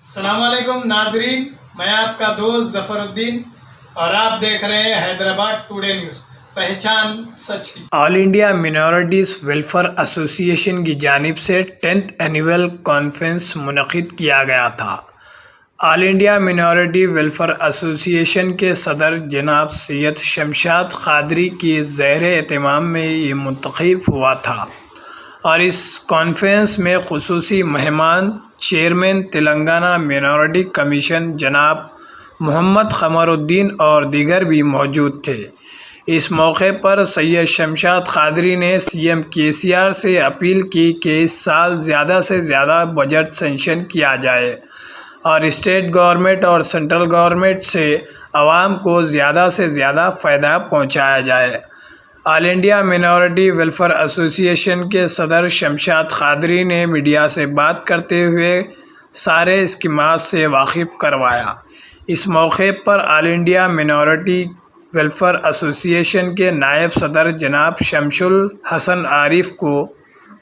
السلام علیکم ناظرین، میں آپ کا دوست ظفر الدین اور آپ دیکھ رہے ہیں حیدرآباد ٹوڈے نیوز، پہچان سچ کی۔ آل انڈیا منارٹیز ویلفیئر ایسوسی ایشن کی جانب سے 10th اینیول کانفرنس منعقد کیا گیا تھا۔ آل انڈیا منارٹی ویلفیئر ایسوسی ایشن کے صدر جناب سید شمشاد قادری کی زیر اہتمام میں یہ منتخب ہوا تھا اور اس کانفرنس میں خصوصی مہمان چیئرمین تلنگانہ منارٹی کمیشن جناب محمد قمر الدین اور دیگر بھی موجود تھے۔ اس موقع پر سید شمشاد قادری نے CM KCR سے اپیل کی کہ اس سال زیادہ سے زیادہ بجٹ سینکشن کیا جائے اور اسٹیٹ گورنمنٹ اور سینٹرل گورنمنٹ سے عوام کو زیادہ سے زیادہ فائدہ پہنچایا جائے۔ آل انڈیا منارٹی ویلفیئر ایسوسی ایشن کے صدر شمشاد قادری نے میڈیا سے بات کرتے ہوئے سارے اسکیمات سے واقف کروایا۔ اس موقع پر آل انڈیا منارٹی ویلفیئر ایسوسی ایشن کے نائب صدر جناب شمس الحسن عارف کو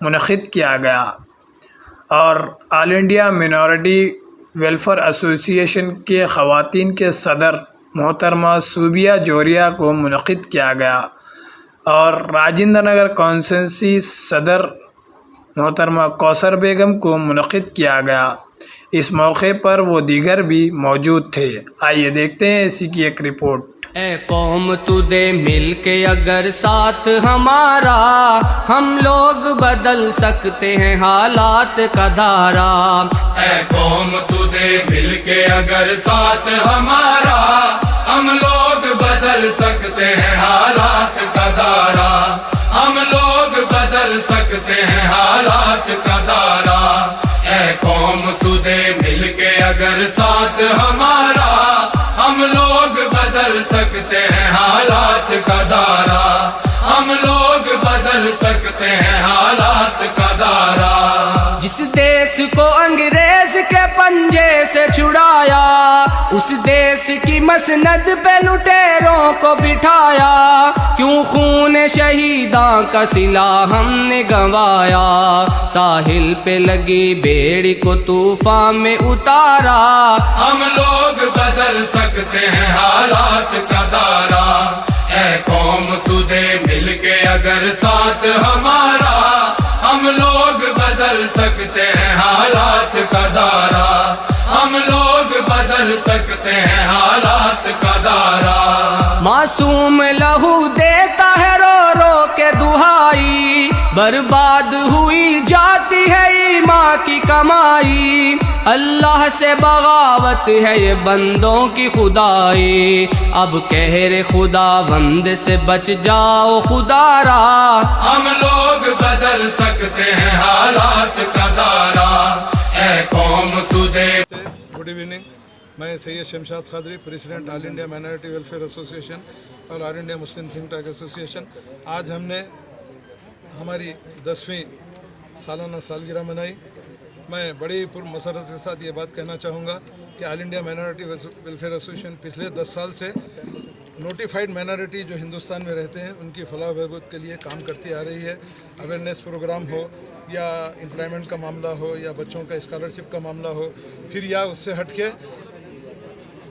منعقد کیا گیا اور آل انڈیا منارٹی ویلفیئر ایسوسی ایشن کے خواتین کے صدر محترمہ صوبیہ جوہریہ کو منعقد کیا گیا اور راجندر نگر کانسٹیچوئنسی صدر محترمہ کوثر بیگم کو منعقد کیا گیا۔ اس موقع پر وہ دیگر بھی موجود تھے۔ آئیے دیکھتے ہیں اسی کی ایک رپورٹ۔ اے قوم تو دے مل کے اگر ساتھ ہمارا، ہم لوگ بدل سکتے ہیں حالات کا دھارا۔ اے قوم تو دے مل کے اگر ساتھ ہمارا، ہم لوگ بدل سکتے ہیں حالات کا دھارا۔ ہم لوگ بدل سکتے ہیں حالات کا دھارا۔ اے قوم تو دے مل کے اگر ساتھ ہمارا، ہم لوگ بدل سکتے ہیں حالات کا دھارا۔ ہم لوگ بدل سکتے ہیں حالات کا دھارا۔ جس دیس کو انگریز کے پنجے سے چھڑایا، اس دیس کی مسند پہ لٹیروں کو بٹھایا۔ کیوں خون شہیداں کا صلہ ہم نے گنوایا، ساحل پہ لگی بیڑی کو طوفان میں اتارا۔ ہم لوگ بدل سکتے ہیں حالات کا دھارا۔ اے قوم تو دے مل کے اگر ساتھ ہمارا، ہم لوگ بدل سکتے ہیں حالات کا دھارا۔ ہم لوگ بدل سکتے ہیں حالات کا دھارا۔ معصوم لہو دیتا ہے رو رو کے دہائی، برباد ہوئی جاتی ہے ایمان کی کمائی۔ اللہ سے بغاوت ہے یہ بندوں کی خدائی، اب قہر خدا بند سے بچ جاؤ خدا را۔ ہم لوگ بدل سکتے ہیں حالات کا دھارا۔ اے قوم تو دے۔ گڈ ایوننگ، میں سید شمشاد قادری، پریزیڈنٹ آل انڈیا مائنارٹی ویلفیئر ایسوسی ایشن اور آل انڈیا مسلم تھنک ٹینک ایسوسی ایشن۔ آج ہم نے ہماری 10ویں سالانہ سالگرہ منائی۔ میں بڑی پرمسرت کے ساتھ یہ بات کہنا چاہوں گا کہ آل انڈیا مائنارٹی ویلفیئر ایسوسی ایشن پچھلے 10 سال سے نوٹیفائڈ مائنارٹی جو ہندوستان میں رہتے ہیں ان کی فلاح و بہبود کے لیے کام کرتی آ رہی ہے۔ اویئرنیس پروگرام ہو یا امپلائمنٹ کا معاملہ ہو یا بچوں کا اسکالرشپ کا معاملہ ہو، پھر یا اس سے ہٹ کے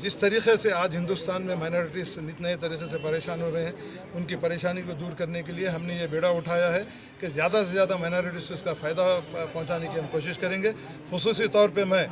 جس طریقے سے آج ہندوستان میں مائنارٹیز نئے طریقے سے پریشان ہو رہے ہیں، ان کی پریشانی کو دور کرنے کے لیے ہم نے یہ بیڑا اٹھایا ہے کہ زیادہ سے زیادہ مائنارٹیز اس کا فائدہ پہنچانے کی ہم کوشش کریں گے۔ خصوصی طور پہ میں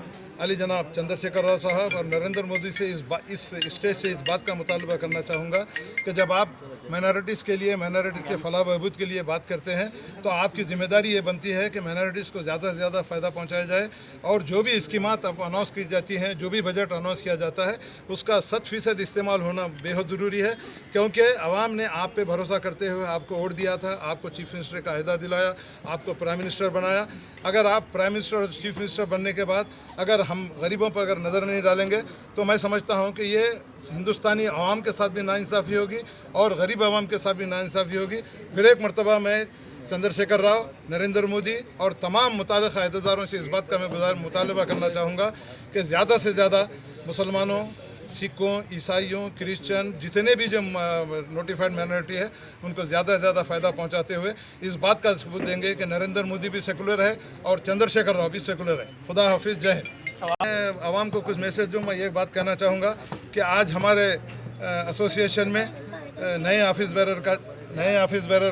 علی جناب چندر شیکھر راؤ صاحب اور نریندر مودی سے اس اسٹیج سے اس بات کا مطالبہ کرنا چاہوں گا کہ جب آپ مائنارٹیز کے لیے، مائنارٹیز کے فلاح و بہبود کے لیے بات کرتے ہیں تو آپ کی ذمہ داری یہ بنتی ہے کہ مائنارٹیز کو زیادہ سے زیادہ فائدہ پہنچایا جائے اور جو بھی اسکیمات اناؤنس کی جاتی ہیں، جو بھی بجٹ اناؤنس کیا جاتا ہے، اس کا 100% استعمال ہونا بے حد ضروری ہے، کیونکہ عوام نے آپ پہ بھروسہ کرتے ہوئے آپ کو ووٹ دیا تھا، آپ کو چیف منسٹر کا عہدہ دلایا، آپ کو پرائم منسٹر بنایا۔ اگر آپ پرائم منسٹر اور چیف منسٹر بننے کے بعد اگر ہم غریبوں پر اگر نظر نہیں ڈالیں گے تو میں سمجھتا ہوں کہ یہ ہندوستانی عوام کے ساتھ بھی ناانصافی ہوگی اور غریب عوام کے ساتھ بھی ناانصافی ہوگی۔ پھر ایک مرتبہ میں چندر شیکھر راؤ، نریندر مودی اور تمام متعلقہ عہدیداروں سے اس بات کا میں مطالبہ کرنا چاہوں گا کہ زیادہ سے زیادہ مسلمانوں، سکھوں، عیسائیوں، کرسچن، جتنے بھی جو نوٹیفائڈ مائنارٹی ہے ان کو زیادہ سے زیادہ فائدہ پہنچاتے ہوئے اس بات کا ثبوت دیں گے کہ نریندر مودی بھی سیکولر ہے اور چندر شیکھر راؤ بھی سیکولر ہے۔ خدا حافظ، جے ہند۔ आवाम को कुछ मैसेज दूँ। मैं ये बात कहना चाहूँगा कि आज हमारे एसोसिएशन में नए ऑफिस बेरर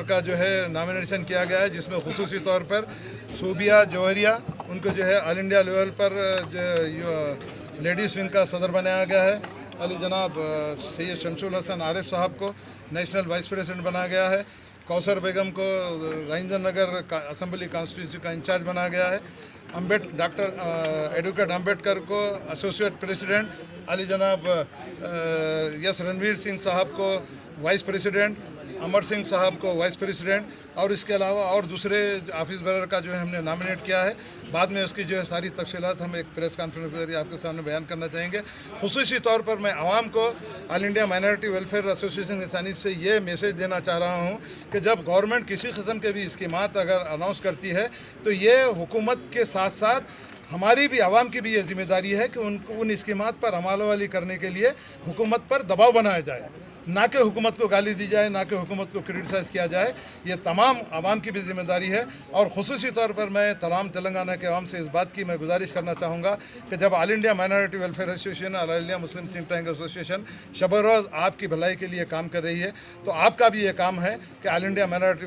का जो है नॉमिनेशन किया गया है, जिसमें खुसूसी तौर पर सूबिया जौहरिया उनको जो है ऑल इंडिया लेवल पर जो लेडीज़ विंग का सदर बनाया गया है। अली जनाब सैयद शमशुल हसन आरिफ साहब को नेशनल वाइस प्रेसिडेंट बनाया गया है। कौसर बेगम को राजेंद्र नगर असेंबली कॉन्स्टिट्यूंसी का इंचार्ज बनाया गया है। डॉक्टर एडवोकेट अम्बेडकर को एसोसिएट प्रेसिडेंट, अली जनाब यस रणवीर सिंह साहब को वाइस प्रेसिडेंट, अमर सिंह साहब को वाइस प्रेसिडेंट, और इसके अलावा और दूसरे ऑफिस बेरर का जो है हमने नॉमिनेट किया है। बाद में उसकी जो है सारी तफसीलात हम एक प्रेस कॉन्फ्रेंस के जरिए आपके सामने बयान करना चाहेंगे। खुसूसी तौर पर मैं आवाम को all India minority welfare association की जानिब से ये मैसेज देना चाह रहा हूँ कि जब गवर्नमेंट किसी किस्म के भी स्कीमात अगर अनाउंस करती है तो ये हुकूमत के साथ साथ हमारी भी आवाम की भी ये जिम्मेदारी है कि उन स्कीमात पर अमलवारी करने के लिए हुकूमत पर दबाव बनाया जाए, ना कि हुकूमत को गाली दी जाए, ना कि हुकूमत को क्रिटिसाइज़ किया जाए। ये तमाम आवाम की भी जिम्मेदारी है। और खुसूसी तौर पर मैं तमाम तेलंगाना के आवाम से इस बात की मैं गुजारिश करना चाहूँगा कि जब all India minority welfare association, all India Muslim think tank association शब रोज़ आपकी भलाई के लिए काम कर रही है, तो आपका भी ये काम है कि all India minority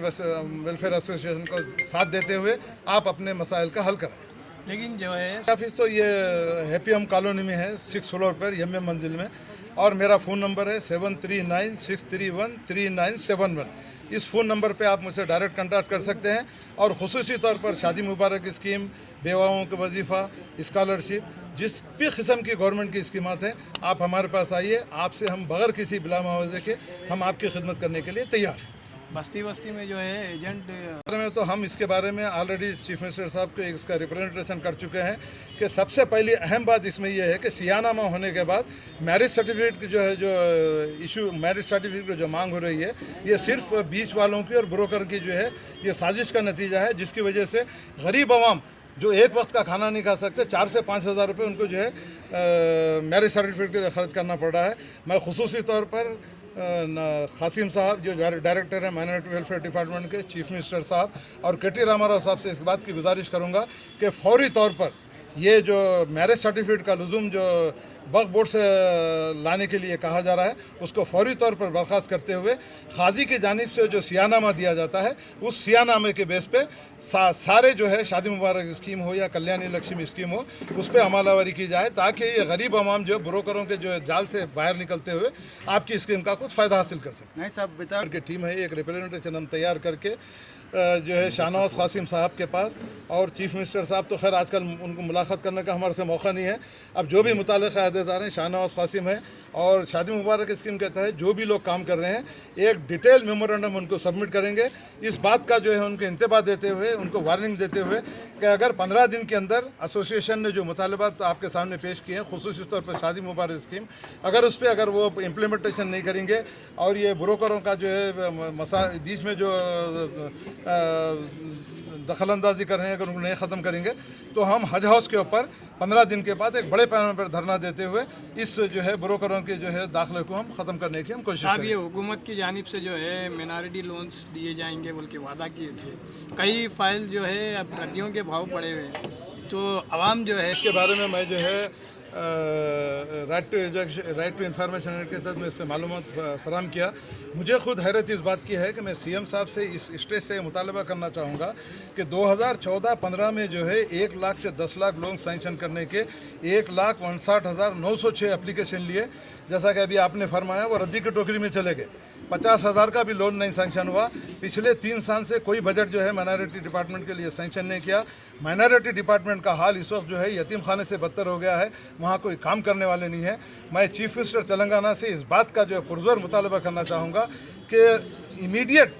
welfare association को साथ देते हुए आप अपने मसाइल का हल करें। लेकिन जो है ऑफिस तो ये हैप्पी होम कॉलोनी में है, 6 फ्लोर पर MM मंजिल में, और मेरा फ़ोन नंबर है 7396313971। इस फ़ोन नंबर पे आप मुझसे डायरेक्ट कॉन्टैक्ट कर सकते हैं। और खुसूसी तौर पर शादी मुबारक स्कीम, बेवाओं का वजीफ़ा, स्कॉलरशिप, जिस भी किस्म की गवर्नमेंट की स्कीमात हैं, आप हमारे पास आइए। आपसे हम बगैर किसी बिला मुआवजे के हम आपकी खिदमत करने के लिए तैयार हैं। बस्ती में जो है एजेंट में तो हम इसके बारे में ऑलरेडी चीफ मिनिस्टर साहब को इसका रिप्रेजेंटेशन कर चुके हैं कि सबसे पहली अहम बात इसमें यह है कि सियानामा होने के बाद मैरिज सर्टिफिकेट की जो है जो इशू मैरिज सर्टिफिकेट की जो मांग हो रही है, ये सिर्फ बीच वालों की और ब्रोकर की जो है ये साजिश का नतीजा है, जिसकी वजह से गरीब आवाम जो एक वक्त का खाना नहीं खा सकते, 4 से 5 हज़ार रुपये उनको जो है मैरिज सर्टिफिकेट के लिए खर्च करना पड़ रहा है। मैं खुसूसी तौर पर कासिम साहब जो डायरेक्टर हैं माइनॉरिटी वेलफेयर डिपार्टमेंट के, चीफ मिनिस्टर साहब और KT रामाराव साहब से इस बात की गुजारिश करूंगा कि फौरी तौर पर ये जो मैरिज सर्टिफिकेट का लुज़ुम जो वक्फ बोर्ड से लाने के लिए कहा जा रहा है, उसको फौरी तौर पर बर्खास्त करते हुए काजी की जानिब से जो सियानामा दिया जाता है, उस सियानामे के बेस पे सारे जो है शादी मुबारक स्कीम हो या कल्याणी लक्ष्मी स्कीम हो, उस पर अमलावरी की जाए, ताकि ये गरीब आवाम जो ब्रोकरों के जो जाल से बाहर निकलते हुए आपकी स्कीम का कुछ फ़ायदा हासिल कर सकें। नहीं सब बता की टीम है, एक रिप्रेजेंटेशन हम तैयार करके जो है शाहनवाज कासिम साहब के पास, और चीफ मिनिस्टर साहब तो खैर आजकल उनको मुलाकात करने का हमारे से मौका नहीं है। अब जो भी मुताल्लिक़ अहदेदार हैं, शाहनवाज कासिम है, और शादी मुबारक स्कीम के तहत जो भी लोग काम कर रहे हैं, एक डिटेल मेमोरेंडम उनको सबमिट करेंगे। इस बात का जो है उनको इंतबाह देते हुए, उनको वार्निंग देते हुए कि अगर 15 दिन के अंदर एसोसिएशन ने जो मुतालबात आपके सामने पेश किए हैं, खुसूसी तौर पर शादी मुबारक स्कीम, अगर उस पर अगर वो इम्प्लीमेंटेशन नहीं करेंगे और ये ब्रोकरों का जो है बीच में जो दखलंदाजी कर रहे हैं, अगर उनको नहीं ख़त्म करेंगे तो हम हज हाउस के ऊपर 15 दिन के बाद एक बड़े पैमाने पर धरना देते हुए इस जो है ब्रोकरों के जो है दाखिले को हम ख़त्म करने की हम कोशिश अब करेंगे। ये हुकूमत की जानिब से जो है मिनॉरिटी लोन्स दिए जाएंगे बोल के वादा किए थे, कई फाइल जो है अब रद्दियों के भाव पड़े हुए हैं, तो आवाम जो है इसके बारे में मैं जो है राइट टू इंफॉर्मेशन के तहत मैं इससे मालूमात फराहम किया। मुझे खुद हैरत इस बात की है कि मैं CM साहब से इस स्टेज से मुतालबा करना चाहूँगा कि 2014-15 में जो है 1 लाख से 10 लाख लोन सैंक्शन करने के 1,59,906 एप्लीकेशन लिए, जैसा कि अभी आपने फरमाया वो रद्दी की टोकरी में चले गए। 50,000 का भी लोन नहीं सैंक्शन हुआ। पिछले 3 साल से कोई बजट जो है माइनॉरिटी डिपार्टमेंट के लिए सैंक्शन नहीं किया। माइनॉरिटी डिपार्टमेंट का हाल इस वक्त जो है यतीम खाने से बदतर हो गया है, वहाँ कोई काम करने वाले नहीं है। मैं चीफ मिनिस्टर तेलंगाना से इस बात का जो है पुरजोर मुतालबा करना चाहूँगा कि इमीडिएट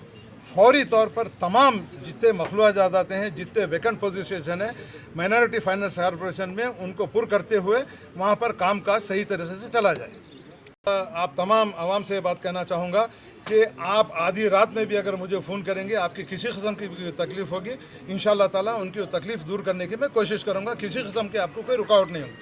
फौरी तौर पर तमाम जितने मखलूआ जायदादें हैं, जितने वैकेंट पोजीशन है माइनॉरिटी फाइनेंस कॉरपोरेशन में, उनको पुर करते हुए वहाँ पर काम काज सही तरीके से चला जाए। आप तमाम आवाम से बात कहना चाहूँगा कि आप आधी रात में भी अगर मुझे फ़ोन करेंगे, आपकी किसी किस्म की तकलीफ़ होगी, इंशाअल्लाह ताला उनकी तकलीफ़ दूर करने की मैं कोशिश करूँगा। किसी किस्म की आपको कोई रुकावट नहीं होगी।